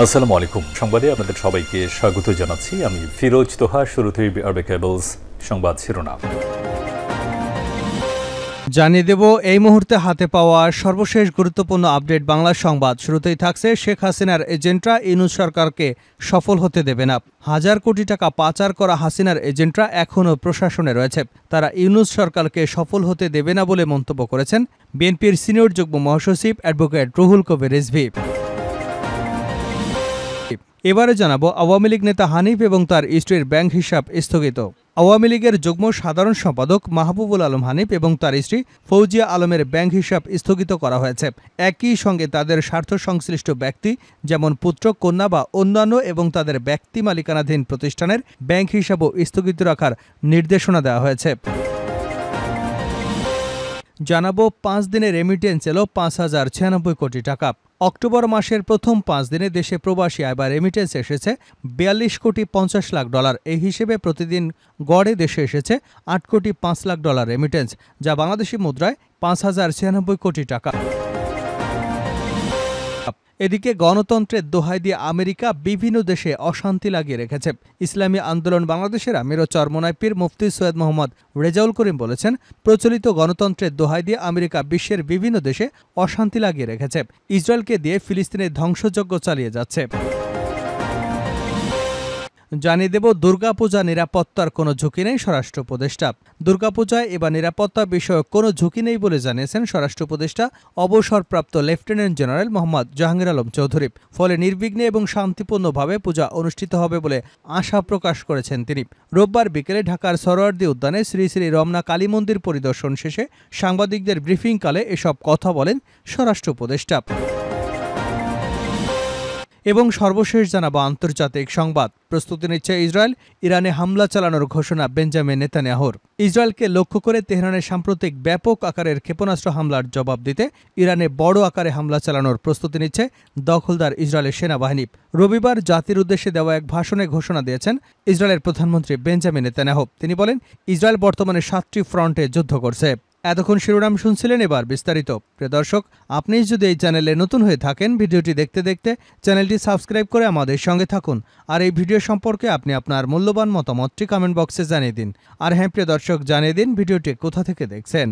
আসসালামু আলাইকুম। সংবাদে আপনাদের সবাইকে স্বাগত জানাচ্ছি। আমি ফিরোজ তোহা। শুরুতেই আরবে কেবলস সংবাদ শিরোনাম জানিয়ে দেব এই মুহূর্তে হাতে পাওয়া সর্বশেষ গুরুত্বপূর্ণ আপডেট বাংলা সংবাদ। শুরুতেই থাকছে শেখ হাসিনার এজেন্টরা ইউনূস সরকারকে সফল হতে দেবে না। হাজার কোটি টাকা পাচার করা হাসিনার এজেন্টরা এখনও প্রশাসনে রয়েছে, তারা ইউনূস সরকারকে সফল হতে দেবে না বলে মন্তব্য করেছেন বিএনপির সিনিয়র যুগ্ম মহাসচিব অ্যাডভোকেট রুহুল কবির রিজভী। এবারে জানাবো আওয়ামী লীগ নেতা হানিফ এবং তার স্ত্রীর ব্যাংক হিসাব স্থগিত। আওয়ামী লীগের যুগ্ম সাধারণ সম্পাদক মাহবুবুল আলম হানিফ এবং তার স্ত্রী ফৌজিয়া আলমের ব্যাংক হিসাব স্থগিত করা হয়েছে। একই সঙ্গে তাদের স্বার্থ সংশ্লিষ্ট ব্যক্তি যেমন পুত্র, কন্যা বা অন্যান্য এবং তাদের ব্যক্তি মালিকানাধীন প্রতিষ্ঠানের ব্যাংক হিসাবও স্থগিত রাখার নির্দেশনা দেওয়া হয়েছে। জানাবো 5 দিনের রেমিটেন্স এলো 5,096 কোটি টাকা। অক্টোবর মাসের প্রথম 5 দিনে দেশে প্রবাসী আয় বা রেমিটেন্স এসেছে 42 কোটি 50 লাখ ডলার। এই হিসেবে প্রতিদিন গড়ে দেশে এসেছে 8 কোটি 5 লাখ ডলার রেমিটেন্স, যা বাংলাদেশি মুদ্রায় 5,096 কোটি টাকা। এদিকে গণতন্ত্রের দোহাই দিয়ে আমেরিকা বিভিন্ন দেশে অশান্তি লাগিয়ে রেখেছে। ইসলামী আন্দোলন বাংলাদেশের আমির ও চরমোনাই পীর মুফতি সৈয়দ মোহাম্মদ রেজাউল করিম বলেছেন, প্রচলিত গণতন্ত্রের দোহাই দিয়ে আমেরিকা বিশ্বের বিভিন্ন দেশে অশান্তি লাগিয়ে রেখেছে, ইসরায়েলকে দিয়ে ফিলিস্তিনের ধ্বংসযজ্ঞ চালিয়ে যাচ্ছে। জানিয়ে দেব দুর্গাপূজা নিরাপত্তার কোনো ঝুঁকি নেই স্বরাষ্ট্র উপদেষ্টা। দুর্গাপূজায় এবার নিরাপত্তা বিষয়ক কোনো ঝুঁকি নেই বলে জানিয়েছেন স্বরাষ্ট্র উপদেষ্টা অবসরপ্রাপ্ত লেফটেন্যান্ট জেনারেল মোহাম্মদ জাহাঙ্গীর আলম চৌধুরী। ফলে নির্বিঘ্নে এবং শান্তিপূর্ণভাবে পূজা অনুষ্ঠিত হবে বলে আশা প্রকাশ করেছেন তিনি। রোববার বিকেলে ঢাকার সরোয়ার্দী উদ্যানে শ্রী শ্রী রমনা কালী মন্দির পরিদর্শন শেষে সাংবাদিকদের ব্রিফিংকালে এসব কথা বলেন স্বরাষ্ট্র উপদেষ্টা। এবং সর্বশেষ জানাবো আন্তর্জাতিক সংবাদ। প্রস্তুতি নিচ্ছে ইসরায়েল। ইরানে হামলা চালানোর ঘোষণা বেঞ্জামিন নেতানিয়াহুর। ইসরায়েলকে লক্ষ্য করে তেহরানের সাম্প্রতিক ব্যাপক আকারের ক্ষেপণাস্ত্র হামলার জবাব দিতে ইরানে বড় আকারে হামলা চালানোর প্রস্তুতি নিচ্ছে দখলদার ইসরায়েলের সেনাবাহিনী। রবিবার জাতির উদ্দেশ্যে দেওয়া এক ভাষণে ঘোষণা দিয়েছেন ইসরায়েলের প্রধানমন্ত্রী বেঞ্জামিন নেতানিয়াহু। তিনি বলেন, ইসরায়েল বর্তমানে 7টি ফ্রন্টে যুদ্ধ করছে। এতক্ষণ শিরোনাম শুনছিলেন, এবার বিস্তারিত। প্রিয় দর্শক, আপনি যদি এই চ্যানেলে নতুন হয়ে থাকেন, ভিডিওটি দেখতে দেখতে চ্যানেলটি সাবস্ক্রাইব করে আমাদের সঙ্গে থাকুন। আর এই ভিডিও সম্পর্কে আপনি আপনার মূল্যবান মতামতটি কমেন্ট বক্সে জানিয়ে দিন। আর হ্যাঁ প্রিয় দর্শক, জানিয়ে দিন ভিডিওটি কোথা থেকে দেখছেন।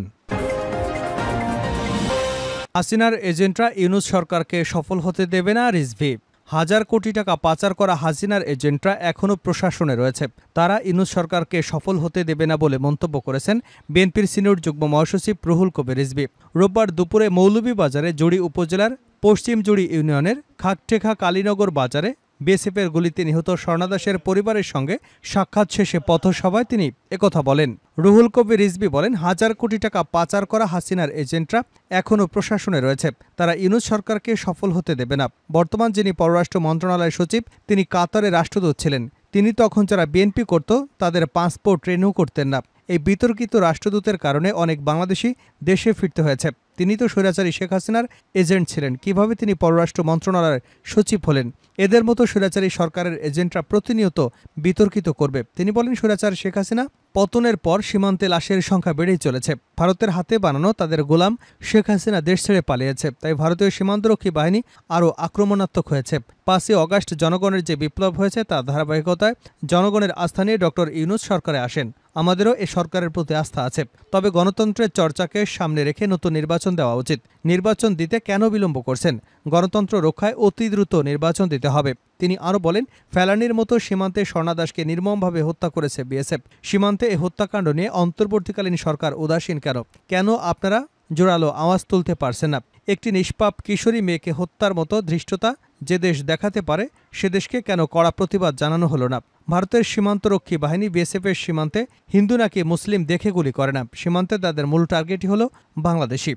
হাসিনার এজেন্টরা ইউনূস সরকারকে সফল হতে দেবে না রিজভী। হাজার কোটি টাকা পাচার করা হাসিনার এজেন্টরা এখনও প্রশাসনে রয়েছে, তারা ইউনূস সরকারকে সফল হতে দেবে না বলে মন্তব্য করেছেন বিএনপির সিনিয়র যুগ্ম মহাসচিব রুহুল কবির রিজভী। রোববার দুপুরে মৌলভীবাজারে জুড়ি উপজেলার পশ্চিম জুড়ি ইউনিয়নের খাকটেখা কালীনগর বাজারে বিএসএফের গুলিতে নিহত স্বর্ণাদাসের পরিবারের সঙ্গে সাক্ষাৎ শেষে পথসভায় তিনি একথা বলেন। রুহুল কবির রিজভী বলেন, হাজার কোটি টাকা পাচার করা হাসিনার এজেন্টরা এখনও প্রশাসনে রয়েছে, তারা ইউনূস সরকারকে সফল হতে দেবে না। বর্তমান যিনি পররাষ্ট্র মন্ত্রণালয়ের সচিব, তিনি কাতারে রাষ্ট্রদূত ছিলেন। তিনি তখন যারা বিএনপি করত তাদের পাসপোর্ট রিনিউ করতেন না। এই বিতর্কিত রাষ্ট্রদূতের কারণে অনেক বাংলাদেশি দেশে ফিরতে হয়েছে। তিনি তো স্বৈরাচারী শেখ হাসিনার এজেন্ট ছিলেন, কিভাবে তিনি পররাষ্ট্র মন্ত্রণালয়ের সচিব হলেন? এদের মতো স্বৈরাচারী সরকারের এজেন্টরা প্রতিনিয়ত বিতর্কিত করবে। তিনি বলেন, স্বৈরাচার শেখ হাসিনা পতনের পর সীমান্তে লাশের সংখ্যা বেড়েই চলেছে। ভারতের হাতে বানানো তাদের গোলাম শেখ হাসিনা দেশ ছেড়ে পালিয়েছে, তাই ভারতীয় সীমান্তরক্ষী বাহিনী আরও আক্রমণাত্মক হয়েছে। 5ই অগাস্ট জনগণের যে বিপ্লব হয়েছে তার ধারাবাহিকতায় জনগণের আস্থা নিয়ে ডক্টর ইউনূস সরকারে আসেন। আমাদেরও এ সরকারের প্রতি আস্থা আছে, তবে গণতন্ত্রের চর্চাকে সামনে রেখে নতুন নির্বাচন দেওয়া উচিত। নির্বাচন দিতে কেন বিলম্ব করছেন? গণতন্ত্র রক্ষায় অতি দ্রুত নির্বাচন দিতে হবে। তিনি আরও বলেন, ফেলানির মতো সীমান্তে স্বর্ণাদাসকে নির্মমভাবে হত্যা করেছে বিএসএফ। সীমান্তে এই হত্যাকাণ্ড নিয়ে অন্তর্বর্তীকালীন সরকার উদাসীন কেন? কেন আপনারা জোরালো আওয়াজ তুলতে পারছেন না? একটি নিষ্পাপ কিশোরী মেয়েকে হত্যার মতো ধৃষ্টতা যে দেশ দেখাতে পারে, সে দেশকে কেন কড়া প্রতিবাদ জানানো হলো না? ভারতের সীমান্তরক্ষী বাহিনী বিএসএফের সীমান্তে হিন্দু নাকি মুসলিম দেখে গুলি করে না। সীমান্তে তাদের মূল টার্গেটই হল বাংলাদেশি।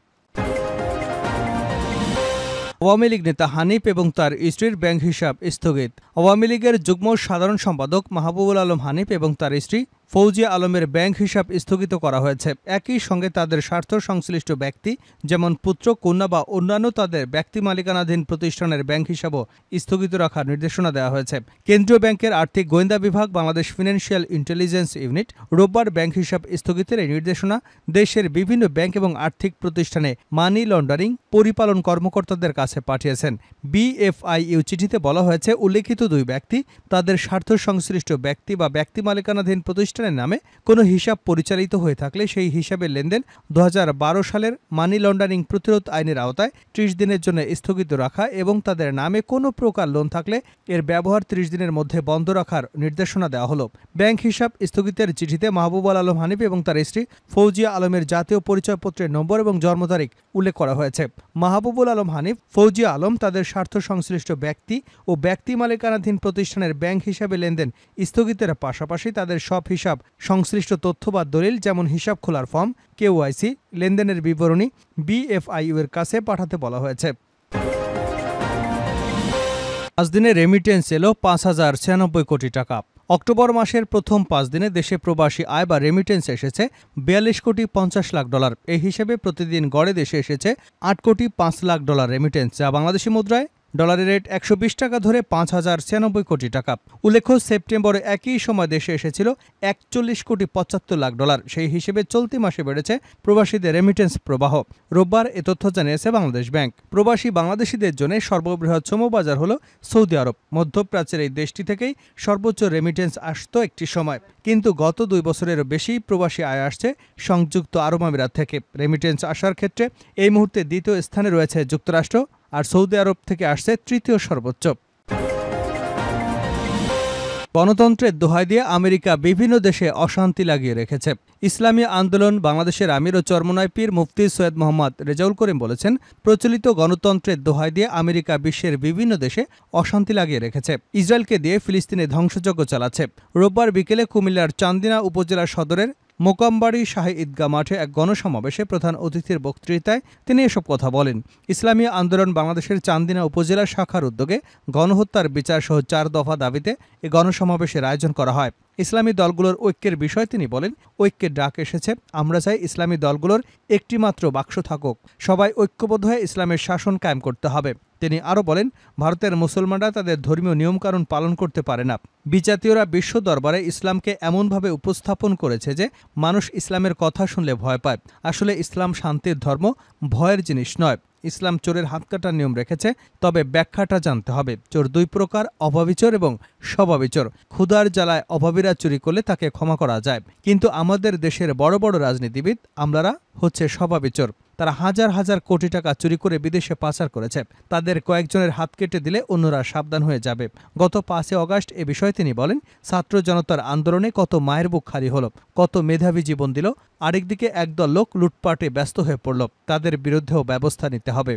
আওয়ামী লীগ নেতা হানিফ এবং তার স্ত্রীর ব্যাংক হিসাব স্থগিত। আওয়ামী লীগের যুগ্ম সাধারণ সম্পাদক মাহবুবুল আলম হানিফ এবং তার স্ত্রী ফৌজিয়া আলমের ব্যাংক হিসাব স্থগিত করা হয়েছে। একই সঙ্গে তাদের স্বার্থ সংশ্লিষ্ট ব্যক্তি যেমন পুত্র, কন্যা বা অন্যান্য তাদের ব্যক্তি মালিকানাধীন প্রতিষ্ঠানের ব্যাংক হিসাবও স্থগিত রাখার নির্দেশনা দেওয়া হয়েছে। কেন্দ্রীয় ব্যাংকের আর্থিক গোয়েন্দা বিভাগ বাংলাদেশ ফিনান্সিয়াল ইন্টেলিজেন্স ইউনিট রোববার ব্যাংক হিসাব স্থগিতের এই নির্দেশনা দেশের বিভিন্ন ব্যাংক এবং আর্থিক প্রতিষ্ঠানে মানি লন্ডারিং পরিপালন কর্মকর্তাদের কাছে পাঠিয়েছেন। বিএফআইইউ চিঠিতে বলা হয়েছে, উল্লেখিত দুই ব্যক্তি তাদের স্বার্থ সংশ্লিষ্ট ব্যক্তি বা ব্যক্তি মালিকানাধীন প্রতিষ্ঠানের নামে কোনো হিসাব পরিচালিত হয়ে থাকলে সেই হিসাবের লেনদেন 2012 সালের মানি লন্ডারিং প্রতিরোধ আইনের আওতায় 30 দিনের জন্য স্থগিত রাখা এবং তাদের নামে কোনো প্রকার লোন থাকলে এর ব্যবহার 30 দিনের মধ্যে বন্ধ রাখার নির্দেশনা দেওয়া হলো। ব্যাংক হিসাব স্থগিতের চিঠিতে মাহবুবুল আলম হানিফ এবং তার স্ত্রী ফৌজিয়া আলমের জাতীয় পরিচয়পত্রের নম্বর এবং জন্ম তারিখ উল্লেখ করা হয়েছে। মাহবুবুল আলম হানিফ, ফৌজিয়া আলম তাদের স্বার্থ সংশ্লিষ্ট ব্যক্তি ও ব্যক্তি মালিকানাধীন প্রতিষ্ঠানের ব্যাংক হিসাবে লেনদেন স্থগিতের পাশাপাশি তাদের সব হিসাব সংশ্লিষ্ট তথ্য বা দলিল যেমন হিসাব খোলার ফর্ম, কেওয়াইসি, লেনদেনের বিবরণী বিএফআইইউ এর কাছে পাঠাতে বলা হয়েছে। আজ দিনে রেমিটেন্স এলো ৫,০৯৬ কোটি টাকা। অক্টোবর মাসের প্রথম 5 দিনে দেশে প্রবাসী আয় বা রেমিটেন্স এসেছে ৪২ কোটি ৫০ লাখ ডলার। এই হিসেবে প্রতিদিন গড়ে দেশে এসেছে ৮ কোটি ৫ লাখ ডলার রেমিটেন্স, যা বাংলাদেশি মুদ্রায় ডলারের রেট ১২০ টাকা ধরে ৫,০৯৬ কোটি টাকা। উল্লেখ্য, সেপ্টেম্বরে একই সময় দেশে এসেছিল ৪১ কোটি ৭৫ লাখ ডলার। সেই হিসেবে চলতি মাসে বেড়েছে প্রবাসীদের রেমিটেন্স প্রবাহ। রোববার এ তথ্য জানিয়েছে বাংলাদেশ ব্যাংক। প্রবাসী বাংলাদেশিদের জন্য সর্ববৃহৎ শ্রম বাজার হল সৌদি আরব। মধ্যপ্রাচ্যের এই দেশটি থেকেই সর্বোচ্চ রেমিটেন্স আসত একটি সময়, কিন্তু গত 2 বছরেরও বেশি প্রবাসী আয় আসছে সংযুক্ত আরব আমিরাত থেকে। রেমিটেন্স আসার ক্ষেত্রে এই মুহূর্তে দ্বিতীয় স্থানে রয়েছে যুক্তরাষ্ট্র, আর সৌদি আরব থেকে আসছে তৃতীয় সর্বোচ্চ। গণতন্ত্রের দোহাই দিয়ে আমেরিকা বিভিন্ন দেশে অশান্তি লাগিয়ে রেখেছে। ইসলামী আন্দোলন বাংলাদেশের আমির ও চরমনাই পীর মুফতি সৈয়দ মোহাম্মদ রেজাউল করিম বলেছেন, প্রচলিত গণতন্ত্রের দোহাই দিয়ে আমেরিকা বিশ্বের বিভিন্ন দেশে অশান্তি লাগিয়ে রেখেছে। ইসরায়েলকে দিয়ে ফিলিস্তিনে ধ্বংসযজ্ঞ চালাচ্ছে। রোববার বিকেলে কুমিল্লার চান্দিনা উপজেলা সদরের মোকামবাড়ি শাহী ঈদগাহ মাঠে এক গণসমাবেশে প্রধান অতিথির বক্তৃতায় তিনি এসব কথা বলেন। ইসলামী আন্দোলন বাংলাদেশের চান্দিনা উপজেলা শাখার উদ্যোগে গণহত্যার বিচার সহ 4 দফা দাবিতে এ গণসমাবেশের আয়োজন করা হয়। ইসলামী দলগুলোর ঐক্যের বিষয় তিনি বলেন, ঐক্যের ডাক এসেছে। আমরা চাই ইসলামী দলগুলোর একটি মাত্র বাক্স থাকুক। সবাই ঐক্যবদ্ধ হয়ে ইসলামের শাসন কায়েম করতে হবে। তিনি আরও বলেন, ভারতের মুসলমানরা তাদের ধর্মীয় নিয়মকানুন পালন করতে পারে না। বিজাতীয়রা বিশ্ব দরবারে ইসলামকে এমনভাবে উপস্থাপন করেছে যে মানুষ ইসলামের কথা শুনলে ভয় পায়। আসলে ইসলাম শান্তির ধর্ম, ভয়ের জিনিস নয়। ইসলাম চোরের হাত কাটার নিয়ম রেখেছে, তবে ব্যাখ্যাটা জানতে হবে। চোর 2 প্রকার, অভাবী চোর এবং স্বভাবী চোর। ক্ষুধার জ্বালায় অভাবীরা চুরি করলে তাকে ক্ষমা করা যায়, কিন্তু আমাদের দেশের বড় বড় রাজনীতিবিদ আমলারা হচ্ছে স্বভাবী চোর। তারা হাজার হাজার কোটি টাকা চুরি করে বিদেশে পাচার করেছে। তাদের কয়েকজনের হাত কেটে দিলে অন্যরা সাবধান হয়ে যাবে। গত 5 আগস্ট এ বিষয়ে তিনি বলেন, ছাত্র জনতার আন্দোলনে কত মায়ের বুক খালি হলো, কত মেধাবী জীবন দিল। আরেকদিকে একদল লোক লুটপাটে ব্যস্ত হয়ে পড়ল। তাদের বিরুদ্ধেও ব্যবস্থা নিতে হবে।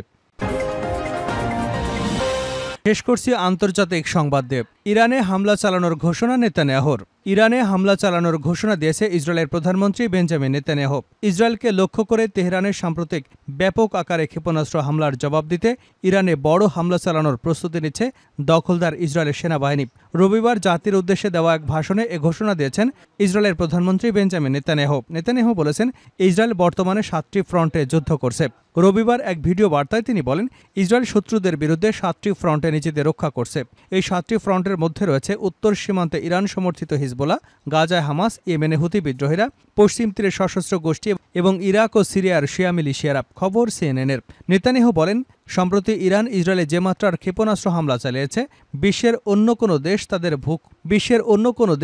শেষ করছি আন্তর্জাতিক সংবাদ দিয়ে। ইরানে হামলা চালানোর ঘোষণা নেতানিয়াহুর। ইরানে হামলা চালানোর ঘোষণা দিয়েছে ইসরায়েলের প্রধানমন্ত্রী বেঞ্জামিন নেতানিয়াহু। ইসরায়েলকে লক্ষ্য করে তেহরানের সাম্প্রতিক ব্যাপক আকারে ক্ষেপণাস্ত্র হামলার জবাব দিতে ইরানে বড় হামলা চালানোর প্রস্তুতি নিচ্ছে দখলদার ইসরায়েলের সেনাবাহিনী। রবিবার জাতির উদ্দেশ্যে দেওয়া এক ভাষণে এ ঘোষণা দিয়েছেন ইসরায়েলের প্রধানমন্ত্রী বেঞ্জামিন নেতানিয়াহু। নেতানিয়াহু বলেছেন, ইসরায়েল বর্তমানে 7টি ফ্রন্টে যুদ্ধ করছে। রবিবার এক ভিডিও বার্তায় তিনি বলেন, ইসরায়েল শত্রুদের বিরুদ্ধে 7টি ফ্রন্টে নিজেদের রক্ষা করছে। এই 7টি ফ্রন্টের মধ্যে রয়েছে উত্তর সীমান্তে ইরান সমর্থিত হিজবুল্লাহ, গাজায় হামাস, ইয়েমেনে হুতি বিদ্রোহীরা, পশ্চিম তীরে সশস্ত্র গোষ্ঠী এবং ইরাক ও সিরিয়ার শিয়া মিলিশিয়ারা। খবর সিএনএনের। নেতানিয়াহু বলেন, সম্প্রতি ইরান ইসরায়েলে যে মাত্রার ক্ষেপণাস্ত্র হামলা চালিয়েছে, বিশ্বের অন্য কোনো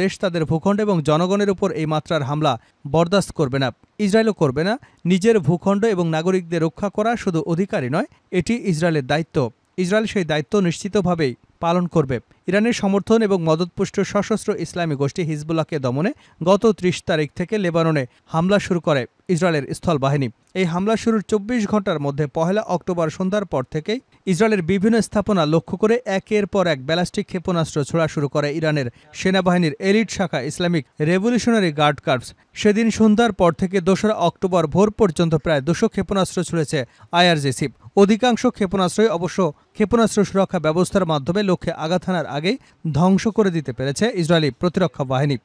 দেশ তাদের ভূখণ্ড এবং জনগণের উপর এই মাত্রার হামলা বরদাস্ত করবে না। ইসরায়েলও করবে না। নিজের ভূখণ্ড এবং নাগরিকদের রক্ষা করা শুধু অধিকারই নয়, এটি ইসরায়েলের দায়িত্ব। ইসরায়েল সেই দায়িত্ব নিশ্চিতভাবেই পালন করবে। ইরানের সমর্থন এবং মদতপুষ্ট সশস্ত্র ইসলামী গোষ্ঠী হিজবুল্লাহকে দমনে গত 30 তারিখ থেকে লেবাননে হামলা শুরু করে ইসরায়েলের স্থলবাহিনী। এই হামলা শুরুর 24 ঘন্টার মধ্যে 1 অক্টোবর সন্ধ্যার পর থেকেই ইসরায়েলের বিভিন্ন স্থাপনা লক্ষ্য করে একের পর এক ব্যালিস্টিক ক্ষেপণাস্ত্র ছোড়া শুরু করে ইরানের সেনাবাহিনীর এলিট শাখা ইসলামিক রেভলিউশনারি গার্ড কর্পস। সেদিন সন্ধ্যার পর থেকে 2 অক্টোবর ভোর পর্যন্ত প্রায় 200 ক্ষেপণাস্ত্র ছুড়েছে আইআরজিসি। অধিকাংশ ক্ষেপণাস্ত্রই অবশ্য ক্ষেপণাস্ত্র সুরক্ষা ব্যবস্থার মাধ্যমে লক্ষ্যে আঘাত হানার আগেই ধ্বংস করে দিতে পেরেছে ইসরায়েলি প্রতিরক্ষা বাহিনী।